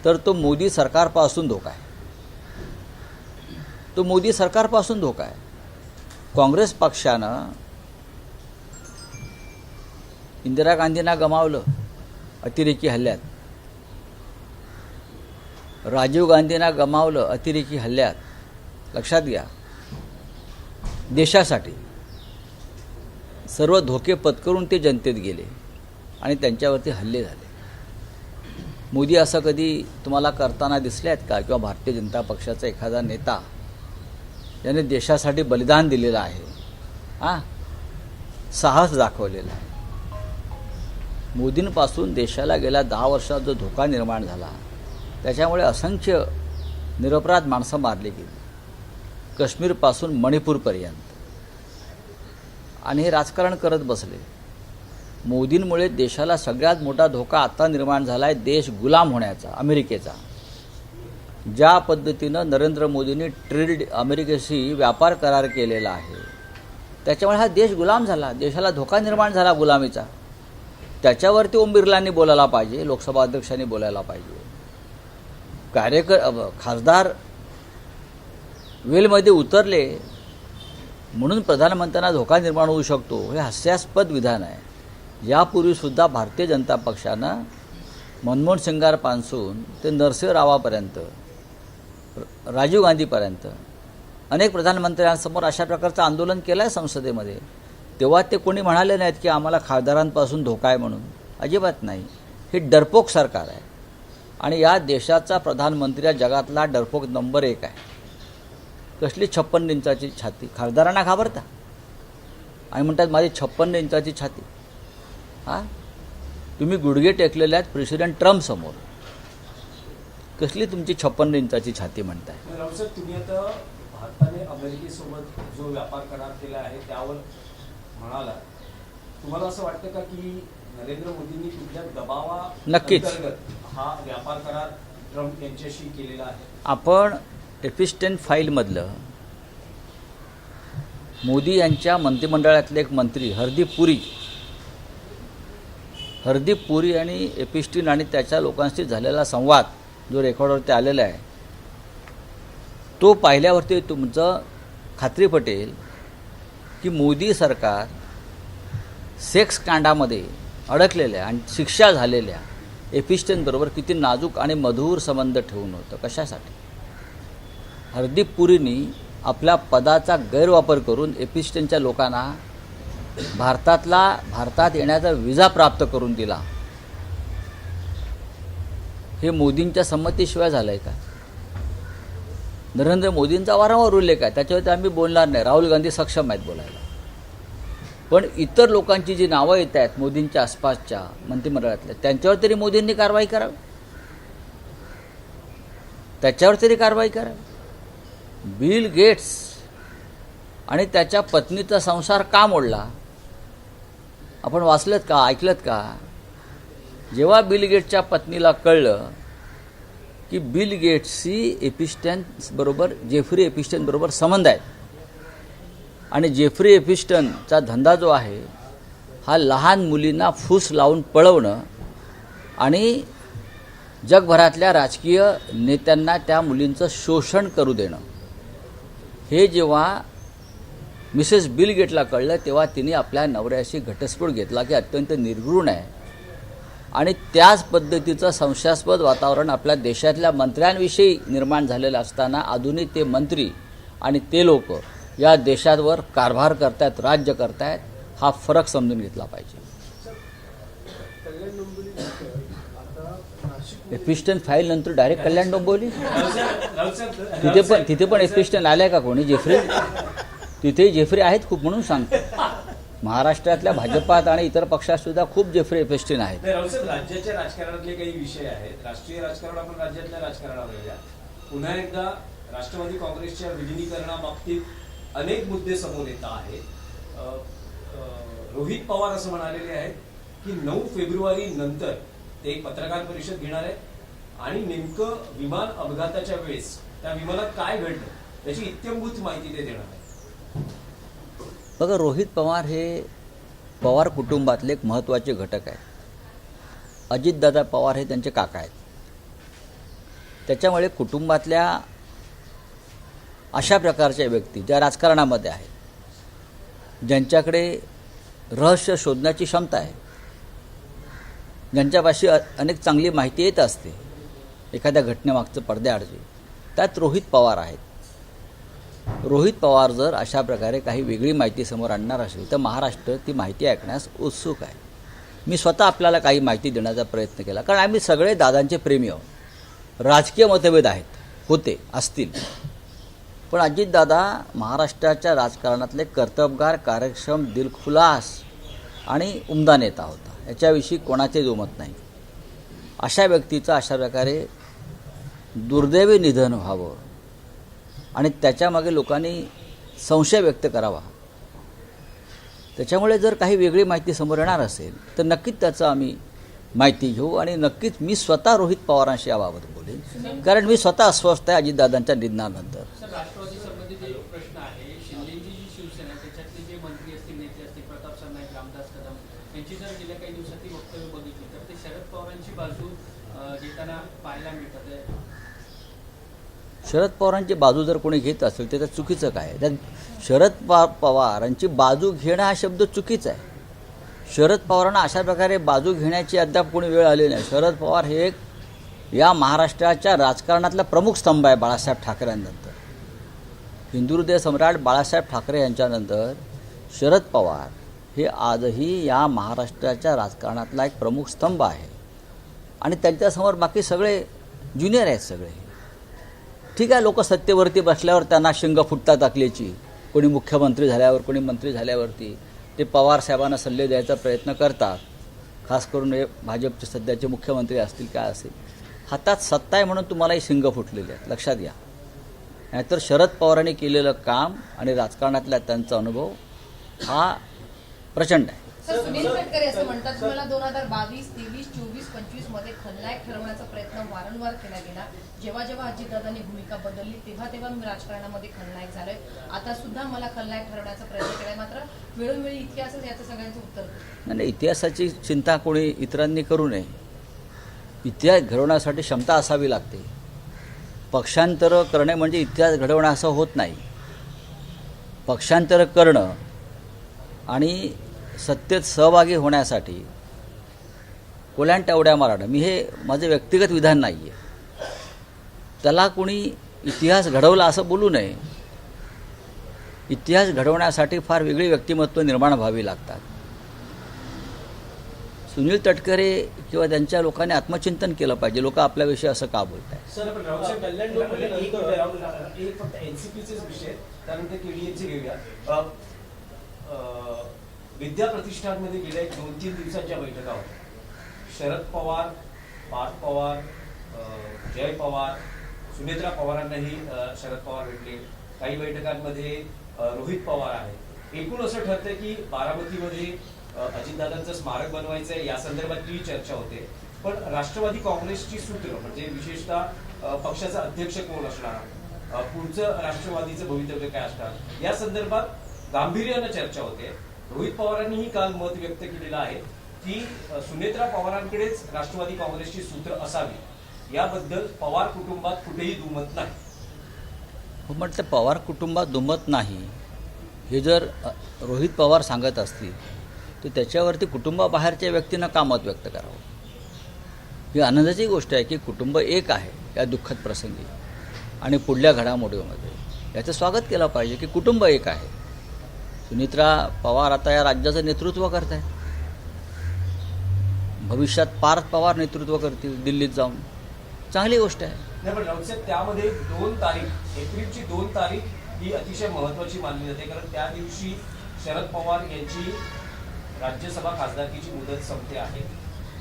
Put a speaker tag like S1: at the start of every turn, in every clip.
S1: तर तो मोदी सरकारपासून धोका आहे. तो मोदी सरकारपासून धोका आहे. काँग्रेस पक्षानं इंदिरा गांधींना गमावलं अतिरेकी हल्ल्यात, राजीव गांधींना गमावलं अतिरेकी हल्ल्यात. लक्षात घ्या, देशासाठी सर्व धोके पत्करून ते जनतेत गेले आणि त्यांच्यावरती हल्ले झाले. मोदी असं कधी तुम्हाला करताना दिसले आहेत का? किंवा भारतीय जनता पक्षाचा एखादा नेता याने देशासाठी बलिदान दिलेलं आहे, साहस दाखवलेलं आहे. मोदींपासून देशाला गेल्या 10 वर्षात जो धोका निर्माण झाला त्याच्यामुळे असंख्य निरपराध माणसं मारली गेली, काश्मीरपासून मणिपूरपर्यंत. आणि हे राजकारण करत बसले. मोदींमुळे देशाला सगळ्यात मोठा धोका आता निर्माण झाला आहे, देश गुलाम होण्याचा, अमेरिकेचा. ज्या पद्धतीनं नरेंद्र मोदींनी ट्रेड अमेरिकेशी व्यापार करार केलेला आहे त्याच्यामुळे हा देश गुलाम झाला, देशाला धोका निर्माण झाला गुलामीचा. त्याच्यावरती ओम बिर्लांनी बोलायला पाहिजे, लोकसभा अध्यक्षांनी बोलायला पाहिजे. खासदार वेलमध्ये उतरले म्हणून प्रधानमंत्र्यांना धोका निर्माण होऊ शकतो, हे हास्यास्पद विधान आहे. यापूर्वीसुद्धा भारतीय जनता पक्षानं मनमोहन सिंगारपासून ते नरसिंह रावापर्यंत, राजीव गांधीपर्यंत अनेक प्रधानमंत्र्यांसमोर अशा प्रकारचं आंदोलन केलं आहे संसदेमध्ये. तेव्हा ते कोणी म्हणाले नाहीत की आम्हाला खासदारांपासून धोका आहे म्हणून. अजिबात नाही. हे डरपोक सरकार आहे आणि या देशाचा प्रधानमंत्री जगातला डरपोक नंबर 1 आहे. कसली 56 इंचाची छाती, खासदारांना घाबरता आणि म्हणतात माझी 56 इंचाची छाती. तुम्ही गुडघे टेकलेले आहेत प्रेसिडेंट ट्रम्प समोर, कसली तुमची 56 इंचाची छाती म्हणताय?
S2: तुम्ही आता भारताने अमेरिकेसोबत जो व्यापार करार केला आहे त्यावर म्हणाला, तुम्हाला असं वाटतं का की नरेंद्र मोदींनी कुठल्या दबावा
S1: नक्कीच
S2: हा व्यापार करार ट्रम्प यांच्याशी केलेला आहे?
S1: आपण एपिस्टेन फाईलमधलं मोदी यांच्या मंत्रिमंडळातले एक मंत्री हरदीप पुरी आणि एपिस्टीन आणि त्याच्या लोकांशी झालेला संवाद जो रेकॉर्डवरती आलेला आहे तो पाहिल्यावरती तुमचं खात्री पटेल की मोदी सरकार सेक्स कांडामध्ये अडकलेल्या आणि शिक्षा झालेल्या एपिस्टेनबरोबर किती नाजूक आणि मधुर संबंध ठेवून होतं. कशासाठी? हरदीप पुरींनी आपल्या पदाचा गैरवापर करून एपिस्टेनच्या लोकांना भारतात येण्याचा विजा प्राप्त करून दिला. हे मोदींच्या संमतीशिवाय झालं आहे का? नरेंद्र मोदींचा वारंवार उल्लेख आहे, त्याच्यावरती आम्ही बोलणार नाही. राहुल गांधी सक्षम आहेत बोलायला. पण इतर लोकांची जी नावं येत आहेत मोदींच्या आसपासच्या मंत्रिमंडळातल्या, त्यांच्यावर तरी मोदींनी कारवाई करावी, त्याच्यावर तरी कारवाई करावी. बिल गेट्स आणि त्याच्या पत्नीचा संसार का मोडला? आपण वाचलत का, ऐकलत का? जेव्हा बिल गेट्सच्या पत्नीला कळलं की बिल गेट्सची जेफ्री एपिस्टेन बरोबर संबंध आहेत आणि जेफ्री एपिस्टनचा धंदा जो आहे हा लहान मुलींना फूस लावून पळवणं आणि जगभरातल्या राजकीय नेत्यांना त्या मुलींचं शोषण करू देणं, हे जेव्हा मिसेस बिल गेटला कळलं तेव्हा तिने आपल्या नवऱ्याशी घटस्फोट घेतला की अत्यंत निर्घृण आहे. आणि त्याच पद्धतीचं संशयास्पद वातावरण आपल्या देशातल्या मंत्र्यांविषयी निर्माण झालेलं असताना अजूनही ते मंत्री आणि ते लोक या देशावर कारभार करतायत, राज्य करतायत. हा फरक समजून घेतला पाहिजे. एपिस्टन फाईल नंतर डायरेक्ट कल्याण डोंबिवली, तिथे पण एपिस्टन आलाय का कोणी? जेफ्री तिथे जेफ्री आहेत खूप म्हणून सांगतो. महाराष्ट्रातल्या भाजपात आणि इतर पक्षात सुद्धा खूप जेफ्री एपिस्टन आहेत.
S2: राज्याच्या राजकारणातले काही विषय आहेत, राष्ट्रीय राजकारण आपण राज्यातल्या राजकारणावर या. पुन्हा एकदा राष्ट्रवादी काँग्रेसच्या विलिनीकरणाबाबतीत अनेक मुद्दे समोर येत आहेत. रोहित पवार असं म्हणालेले आहेत की 9 फेब्रुवारी नंतर ते एक पत्रकार परिषद घेणार आहेत आणि नेमकं विमान अपघाताच्या वेळेस त्या विमानात काय घडलं त्याची इत्यंभूत माहिती ते देणार आहेत.
S1: बघा, रोहित पवार हे पवार कुटुंबातले एक महत्त्वाचे घटक आहेत. अजितदादा पवार हे त्यांचे काका आहेत. त्याच्यामुळे कुटुंबातल्या अशा प्रकारच्या व्यक्ती ज्या राजकारणामध्ये आहेत, ज्यांच्याकडे रहस्य शोधण्याची क्षमता आहे, ज्यांच्यापाशी अनेक चांगली माहिती येत असते एखाद्या घटनेमागचं पडद्याआडचे, त्यात रोहित पवार आहेत. रोहित पवार जर अशा प्रकारे काही वेगळी माहिती समोर आणणार असेल तर महाराष्ट्र ती माहिती ऐकण्यास उत्सुक आहे. मी स्वतः आपल्याला काही माहिती देण्याचा प्रयत्न केला, कारण आम्ही सगळे दादांचे प्रेमी आहोत. राजकीय मतभेद होते असतील, पण अजितदादा महाराष्ट्राच्या राजकारणातले कर्तबगार, कार्यक्षम, दिलखुलास आणि उमदा नेता होता. याच्याविषयी कोणाचे दुमत नाही. अशा व्यक्तीचं अशा प्रकारे दुर्दैवी निधन व्हावं आणि त्याच्यामागे लोकांनी संशय व्यक्त करावा, त्याच्यामुळे जर काही वेगळी माहिती समोर येणार असेल तर नक्कीच त्याचं आम्ही माहिती घेऊ आणि नक्कीच मी स्वतः रोहित पवारांशी याबाबत बोलेन, कारण मी स्वतः अस्वस्थ आहे अजितदादांच्या निधनानंतर.
S3: सर, राष्ट्रवादी संबंधित एक प्रश्न आहे. शिंदेची जी शिवसेना त्याच्यातले जे मंत्री असतील, नेते असतील, प्रताप सरनाईक, रामदास कदम यांची जर गेल्या काही दिवसातली वक्तव्य बघितली तर ते शरद पवारांची बाजू घेताना पाहायला मिळतात.
S1: शरद पवारांची बाजू जर कोणी घेत असेल तर त्यात चुकीचं काय आहे? त्यात शरद पवारांची बाजू घेणं हा शब्द चुकीचा आहे. शरद पवारांना अशा प्रकारे बाजू घेण्याची अद्याप कोणी वेळ आली नाही. शरद पवार हे एक या महाराष्ट्राच्या राजकारणातला प्रमुख स्तंभ आहे बाळासाहेब ठाकरेंनंतर. हिंदू हृदय सम्राट बाळासाहेब ठाकरे यांच्यानंतर शरद पवार हे आजही या महाराष्ट्राच्या राजकारणातला एक प्रमुख स्तंभ आहे आणि त्यांच्यासमोर बाकी सगळे ज्युनियर आहेत. सगळे ठीक आहे, लोक सत्तेवरती बसल्यावर त्यांना शिंग फुटतात टाकल्याची, कोणी मुख्यमंत्री झाल्यावर, कोणी मंत्री झाल्यावरती ते पवार साहेबांना सल्ले द्यायचा प्रयत्न करतात. खास करून हे भाजपचे सध्याचे मुख्यमंत्री असतील, काय असेल, हातात सत्ता आहे म्हणून तुम्हालाही शिंग फुटलेले आहेत, लक्षात घ्या. नाहीतर शरद पवारांनी केलेलं काम आणि राजकारणातला त्यांचा अनुभव हा प्रचंड आहे.
S4: सर, सुनील तटकरे असं म्हणतात तुम्हाला 2022, 23, 24, 25 मध्ये खलनायक ठरवण्याचा प्रयत्न वारंवार केला गेला. जेव्हा जेव्हा अजितदादांनी भूमिका बदलली तेव्हा मी राजकारणामध्ये खलनायक झालोय. आता सुद्धा मला खलनायक ठरवण्याचा प्रयत्न केलाय. मात्र वेळोवेळी इतिहासच याचं सगळ्यांचं उत्तर.
S1: नाही, इतिहासाची चिंता कोणी इतरांनी करू नये. इतिहास घडवण्यासाठी क्षमता असावी लागते. पक्षांतर करणे म्हणजे इतिहास घडवणं असं होत नाही. पक्षांतर करणं आणि सत्तेत सहभागी होण्यासाठी कोल्ह्यांटा उड्या मारणं, मी हे माझं व्यक्तिगत विधान नाही आहे. त्याला कोणी इतिहास घडवला असं बोलू नये. इतिहास घडवण्यासाठी फार वेगळी व्यक्तिमत्व निर्माण व्हावी लागतात. सुनील तटकरे किंवा त्यांच्या लोकांनी आत्मचिंतन केलं पाहिजे. लोक आपल्याविषयी असं का बोलत आहेत?
S2: सर, आपण एक फक्त एनसीपीचेच विषय, त्यानंतर केडीएचे घेऊया. विद्या प्रतिष्ठानमध्ये गेल्या 2-3 दिवसांच्या बैठका होत्या. शरद पवार, पार्थ पवार, जय पवार, सुनेत्रा पवारांनाही शरद पवार भेटले. काही बैठकांमध्ये रोहित पवार आहे. एकूण असं ठरतंय की बारामतीमध्ये अजितदादांचं स्मारक बनवायचंय, या संदर्भातली चर्चा होते. पण राष्ट्रवादी काँग्रेसची सूत्र म्हणजे विशेषतः पक्षाचा अध्यक्ष कोण असणार, पुढचं राष्ट्रवादीचं भवितव्य काय असणार, या संदर्भात गांभीर्यानं चर्चा होते. रोहित पवारांनीही काल मत व्यक्त केलेलं आहे की सुनेत्रा पवारांकडेच राष्ट्रवादी काँग्रेसची सूत्र असावी. याबद्दल पवार कुटुंबात कुठेही दुमत नाही.
S1: हो, म्हटलं पवार कुटुंबात दुमत नाही हे जर रोहित पवार सांगत असतील तर त्याच्यावरती कुटुंबाबाहेरच्या व्यक्तीनं का मत व्यक्त करावं? ही आनंदाची गोष्ट आहे की कुटुंब एक आहे या दुःखद प्रसंगी आणि पुढल्या घडामोडीमध्ये याचं स्वागत केलं पाहिजे की कुटुंब एक आहे. सुनेत्रा पवार आता या राज्याचं नेतृत्व करत आहेत. भविष्यात पार्थ पवार नेतृत्व करतील दिल्लीत जाऊन, चांगली गोष्ट आहे.
S2: नाही, पण राऊत साहेब, त्यामध्ये 2 तारीख, एप्रिलची 2 तारीख ही अतिशय महत्वाची मानली जाते. कारण त्या दिवशी शरद पवार यांची राज्यसभा खासदारकीची मुदत संपते आहे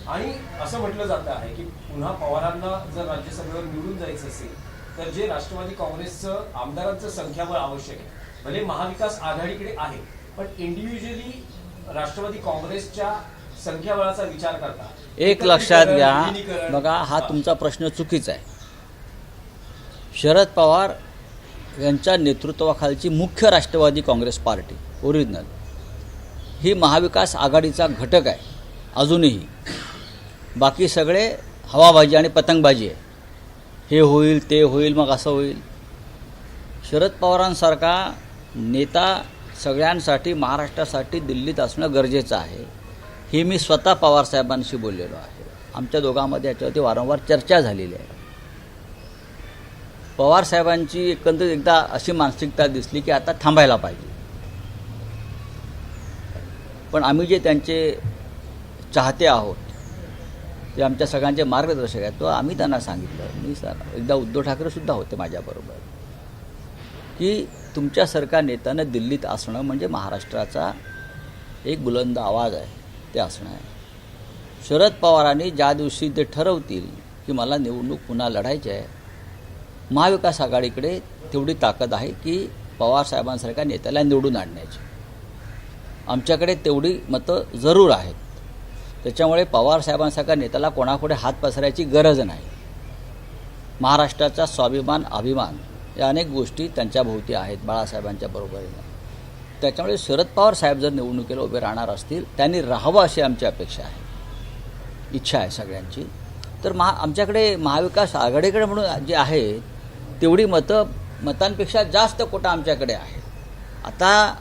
S2: आणि असं म्हटलं जातं आहे की पुन्हा पवारांना जर राज्यसभेवर निवडून जायचं असेल तर जे राष्ट्रवादी काँग्रेसचं आमदारांचं संख्याबळ आवश्यक आहे. भले महाविकास आघाडीकडे आहे, पण इंडिव्हिज्युअली राष्ट्रवादी काँग्रेसच्या संख्याबळाचा विचार करता
S1: एक लक्षात घ्या, बघा हा तुमचा प्रश्न चुकीचा आहे. शरद पवार यांच्या नेतृत्वाखालची मुख्य राष्ट्रवादी काँग्रेस पार्टी ओरिजिनल ही महाविकास आघाडीचा घटक आहे अजूनही. बाकी सगळे हवाबाजी आणि पतंगबाजी आहे. हे होईल ते होईल मग असं होईल. शरद पवारांसारखा नेता सगळ्यांसाठी महाराष्ट्रासाठी दिल्लीत असणं गरजेचं आहे. हे मी स्वतः पवारसाहेबांशी बोललेलो आहे. आमच्या दोघांमध्ये याच्यावरती वारंवार चर्चा झालेली आहे. पवारसाहेबांची एकंदरीत एकदा अशी मानसिकता दिसली की आता थांबायला पाहिजे. पण आम्ही जे त्यांचे चाहते आहोत ते आमच्या सगळ्यांचे मार्गदर्शक आहेत, तो आम्ही त्यांना सांगितलं, मी एकदा उद्धव ठाकरेसुद्धा होते माझ्याबरोबर, की तुमच्यासारख्या नेत्यानं दिल्लीत असणं म्हणजे महाराष्ट्राचा एक बुलंद आवाज आहे, ते असणं आहे. शरद पवारांनी ज्या दिवशी ते ठरवतील की मला निवडणूक पुन्हा लढायची आहे, महाविकास आघाडीकडे तेवढी ताकद आहे की पवारसाहेबांसारख्या नेत्याला निवडून आणण्याची. आमच्याकडे तेवढी मतं जरूर आहेत. त्याच्यामुळे पवारसाहेबांसारख्या नेत्याला कोणापुढे हात पसरायची गरज नाही. महाराष्ट्राचा स्वाभिमान, अभिमान या अनेक गोष्टी त्यांच्या भोवती आहेत बाळासाहेबांच्या बरोबरीनं. त्याच्यामुळे शरद पवार साहेब जर निवडणुकीला उभे राहणार असतील, त्यांनी राहावं अशी आमची अपेक्षा आहे, इच्छा आहे सगळ्यांची. तर आमच्याकडे महाविकास आघाडीकडे म्हणून जे आहे तेवढी मतांपेक्षा जास्त कोटा आमच्याकडे आहे. आता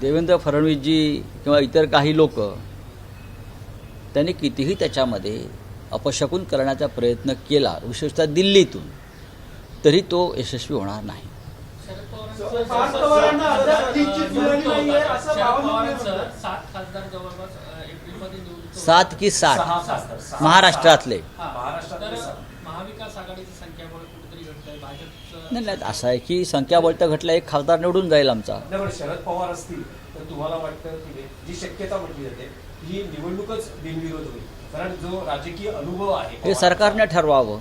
S1: देवेंद्र फडणवीसजी किंवा इतर काही लोक त्यांनी कितीही त्याच्यामध्ये अपशकुन करण्याचा प्रयत्न केला, विशेषतः दिल्लीतून, तरी तो यशस्वी होणार नाही.
S3: शरद पवारांसह 7 खासदार जवळपास एप्रिलमध्ये निवडून
S1: 7 की 60
S2: 6
S1: महाराष्ट्रातले.
S2: महाराष्ट्रातले
S3: तर
S2: 6.
S3: महाविकास आघाडीची संख्याबळ कुठेतरी घटतंय. भाजपचं
S1: नाही असं आहे की संख्याबळ घटला, एक खासदार निवडून जाईल आमचा.
S2: नाही, पण शरद पवार असतील तर तुम्हाला वाटतं की जी शक्यता म्हटली जाते ही निवडणूकच बिनविरोध होईल, कारण जो राजकीय अनुभव आहे
S1: हे सरकारने ठरवावं,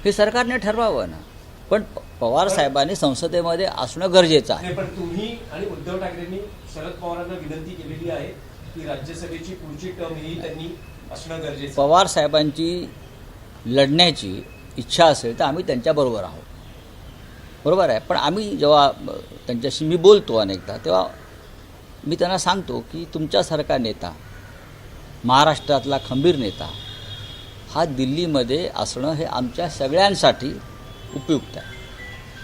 S1: हे सरकारने ठरवावं ना. पण पवार साहेबांनी संसदेमध्ये असणं गरजेचं आहे.
S2: नाही, पण तुम्ही आणि उद्धव ठाकरेंनी शरद पवारांना विनंती केलेली आहे की राज्यसभेची पुढची टर्म ही त्यांनी असणं गरजेचं.
S1: पवार साहेबांची लढण्याची इच्छा असेल तर आम्ही त्यांच्याबरोबर आहोत, बरोबर आहे. पण आम्ही जेव्हा त्यांच्याशी मी बोलतो अनेकदा, तेव्हा मी त्यांना सांगतो की तुमच्यासारखा नेता, महाराष्ट्रातला खंबीर नेता हा दिल्लीमध्ये असणं हे आमच्या सगळ्यांसाठी उपयुक्त आहे.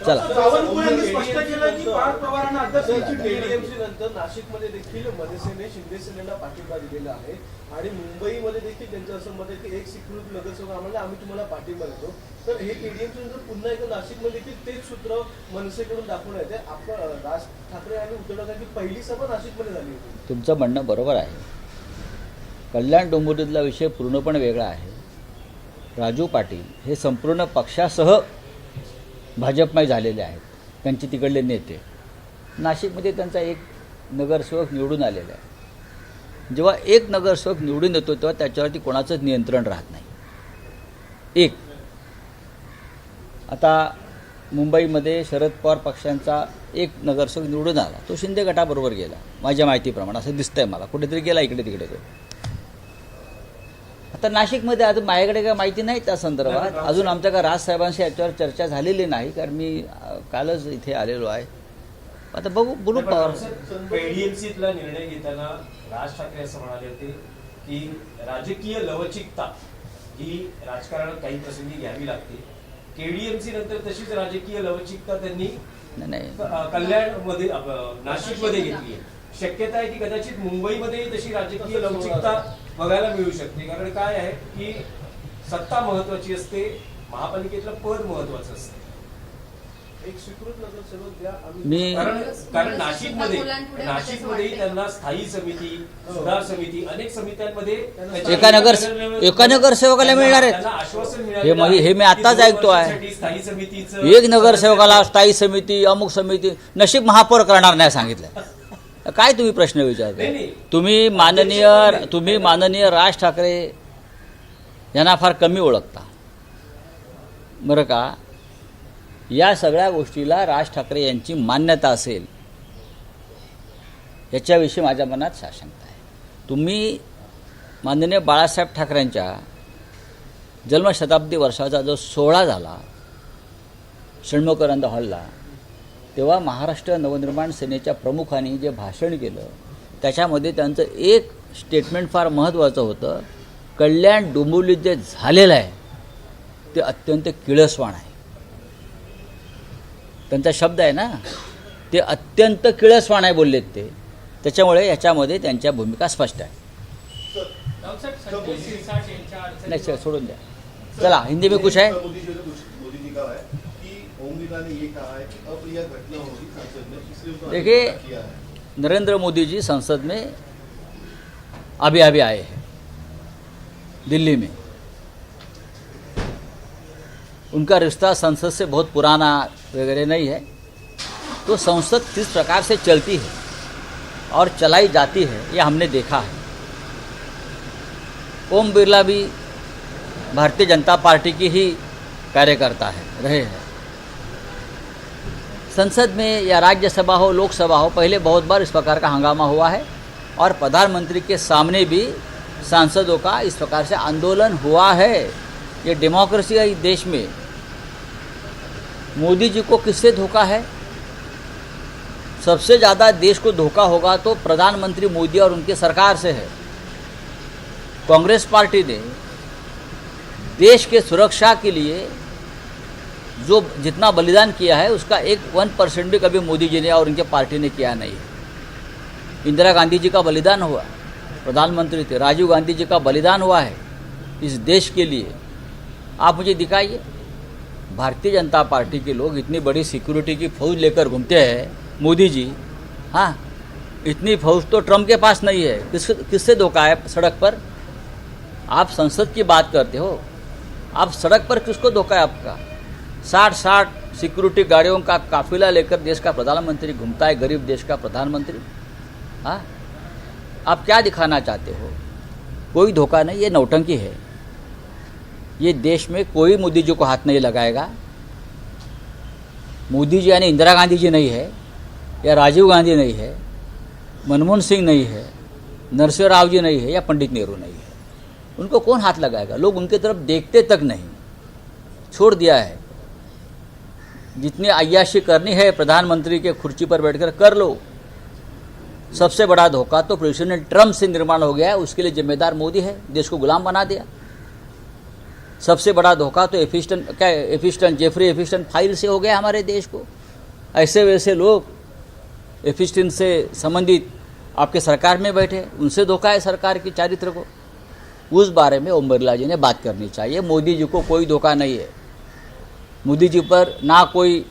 S1: चला.
S5: बावनकुळेंनी स्पष्ट केलं की पार्थ पवारांना अध्यक्षांची केडीएमसी नंतर नाशिकमध्ये देखील मनसेने शिंदे सेनेला पाठिंबा दिलेला आहे आणि मुंबईमध्ये देखील त्यांचं असं मत आहे की एक स्वीकृत नगरसेवक आम्हाला आम्ही तुम्हाला पाठिंबा देतो. तर हे केडीएमसी नंतर पुन्हा एकदा नाशिकमध्ये देखील तेच सूत्र मनसेकडून दाखवून येते. आपण राज ठाकरे आणि उद्धव ठाकरेंची पहिली सभा नाशिकमध्ये झाली होती.
S1: तुमचं म्हणणं बरोबर आहे. कल्याण डोंबिवलीतला विषय पूर्णपणे वेगळा आहे. राजू पाटील हे संपूर्ण पक्षासह भाजपमय झालेले आहेत, त्यांचे तिकडले नेते. नाशिकमध्ये त्यांचा एक नगरसेवक निवडून आलेला आहे. जेव्हा एक नगरसेवक निवडून येतो तेव्हा त्याच्यावरती कोणाचंच नियंत्रण राहत नाही. एक आता मुंबईमध्ये शरद पवार पक्षांचा एक नगरसेवक निवडून आला, तो शिंदे गटाबरोबर गेला माझ्या माहितीप्रमाणे, असं दिसतंय मला. कुठेतरी गेला इकडे तिकडे तो. आता नाशिकमध्ये अजून माझ्याकडे काय माहिती नाही त्या संदर्भात. अजून आमच्या का राजसाहेबांशी याच्यावर चर्चा झालेली नाही, कारण मी कालच इथे आलेलो आहे. आता बोलू पवार.
S2: पेडीएमसीतला निर्णय घेताना राज ठाकरे असं म्हणाले होते की राजकीय लवचिकता ही राजकारणात काही प्रसंगी घ्यावी लागते. केडीएमसी नंतर तशीच राजकीय लवचिकता त्यांनी कल्याणमध्ये नाशिकमध्ये घेतली आहे. शक्यता आहे की कदाचित मुंबईमध्ये तशी राजकीय लवचिकता बघायला मिळू शकते, कारण काय आहे की सत्ता महत्वाची असते, महापालिकेतलं पद महत्वाचं असतं.
S5: एक स्वीकृत नगरसेवक द्या
S1: मी
S2: कारण नाशिकमध्ये त्यांना स्थायी समिती, सुधार समिती, अनेक समित्यांमध्ये
S1: एका नगरसेवकाला मिळणार आहेत.
S2: त्यांना आश्वासन मिळालं
S1: हे मी आताच ऐकतो आहे.
S2: स्थायी समितीचं
S1: एक नगरसेवकाला स्थायी समिती, अमुक समिती, नशीब महापौर करणार नाही सांगितलं. काय तुम्ही प्रश्न विचारता? तुम्ही माननीय राज ठाकरे यांना फार कमी ओळखता बरं का. या सगळ्या गोष्टीला राज ठाकरे यांची मान्यता असेल याच्याविषयी माझ्या मनात साशंकता आहे. तुम्ही माननीय बाळासाहेब ठाकरेंच्या जन्मशताब्दी वर्षाचा जो सोहळा झाला षण्मुखानंद हॉलला, तेव्हा महाराष्ट्र नवनिर्माण सेनेच्या प्रमुखांनी जे भाषण केलं त्याच्यामध्ये त्यांचं एक स्टेटमेंट फार महत्त्वाचं होतं. कल्याण डोंबिवलीत जे झालेलं आहे ते अत्यंत किळसवाण आहे. त्यांचा शब्द आहे ना, ते अत्यंत किळसवाण आहे बोललेत ते. त्याच्यामुळे याच्यामध्ये त्यांच्या भूमिका स्पष्ट आहे.
S3: राऊत साहेब, संजय शिरसाट यांच्या अडचणी
S1: नाही सोडून द्या. चला हिंदी में कुछ है.
S6: मोदी जी का है कि ओम बिरला ने ये कहा है कि अप्रिय घटना होगी संसद में, इसलिए उसको
S1: देखिए,
S6: अनदेखा किया है.
S1: नरेंद्र मोदी जी संसद में अभी आए हैं दिल्ली में. उनका रिश्ता संसद से बहुत पुराना वगैरह नहीं है. तो संसद किस प्रकार से चलती है और चलाई जाती है ये हमने देखा है. ओम बिरला भी भारतीय जनता पार्टी की ही कार्यकर्ता रहे हैं. संसद में या राज्यसभा हो लोकसभा हो, पहले बहुत बार इस प्रकार का हंगामा हुआ है और प्रधानमंत्री के सामने भी सांसदों का इस प्रकार से आंदोलन हुआ है. ये डेमोक्रेसी है इस देश में. मोदी जी को किससे धोखा है? सबसे ज़्यादा देश को धोखा होगा तो प्रधानमंत्री मोदी और उनकी सरकार से है. कांग्रेस पार्टी ने देश के सुरक्षा के लिए जो जितना बलिदान किया है उसका 1% भी कभी मोदी जी ने और उनके पार्टी ने किया नहीं है. इंदिरा गांधी जी का बलिदान हुआ, प्रधानमंत्री थे. राजीव गांधी जी का बलिदान हुआ है इस देश के लिए. आप मुझे दिखाइए, भारतीय जनता पार्टी के लोग इतनी बड़ी सिक्योरिटी की फौज लेकर घूमते हैं. मोदी जी, हाँ, इतनी फौज तो ट्रम्प के पास नहीं है. किससे धोखा है सड़क पर? आप संसद की बात करते हो, आप सड़क पर किसको धोखा है आपका? 60 सिक्योरिटी गाड़ियों का काफिला लेकर देश का प्रधानमंत्री घूमता है, गरीब देश का प्रधानमंत्री. हाँ, आप क्या दिखाना चाहते हो? कोई धोखा नहीं, ये नौटंकी है. ये देश में कोई मोदी जी को हाथ नहीं लगाएगा. मोदी जी यानी इंदिरा गांधी जी नहीं है, या राजीव गांधी नहीं है, मनमोहन सिंह नहीं है, नरसिंह राव जी नहीं है, या पंडित नेहरू नहीं है. उनको कौन हाथ लगाएगा? लोग उनके तरफ देखते तक नहीं, छोड़ दिया है. जितनी अय्याशी करनी है प्रधानमंत्री के कुर्सी पर बैठकर कर लो. सबसे बड़ा धोखा तो प्रेसिडेंट ट्रम्प से निर्माण हो गया है, उसके लिए जिम्मेदार मोदी है. देश को गुलाम बना दिया. सबसे बड़ा धोखा तो जेफरी एफिस्टन फाइल से हो गया हमारे देश को. ऐसे वैसे लोग एफिस्टन से संबंधित आपके सरकार में बैठे, उनसे धोखा है सरकार की चारित्र को. उस बारे में ओम बिरला जी ने बात करनी चाहिए. मोदी जी को कोई धोखा नहीं है. मोदी जी पर ना कोई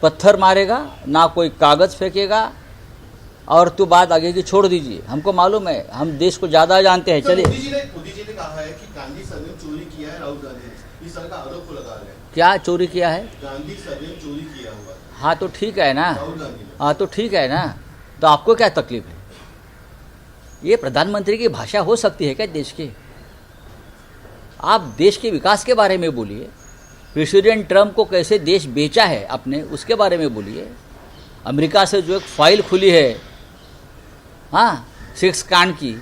S1: पत्थर मारेगा, ना कोई कागज़ फेंकेगा. और तो बात आगे की छोड़ दीजिए, हमको मालूम है, हम देश को ज़्यादा जानते हैं. चलिए,
S6: मोदी जी ने कहा है कि गांधी सदन चोरी किया है राहुल गांधी ने, इस तरह का आरोप लगा रहे हैं.
S1: क्या चोरी किया है?
S6: गांधी सदन चोरी किया हुआ है
S1: हाँ तो ठीक है ना,
S6: राहुल गांधी ने.
S1: हाँ तो ठीक है ना. तो आपको क्या तकलीफ है? ये प्रधानमंत्री की भाषा हो सकती है क्या देश की? आप देश के विकास के बारे में बोलिए. प्रेसिडेंट ट्रम्प को कैसे देश बेचा है अपने, उसके बारे में बोलिए. अमेरिका से जो एक फाइल खुली है, हाँ, 6 कांड की,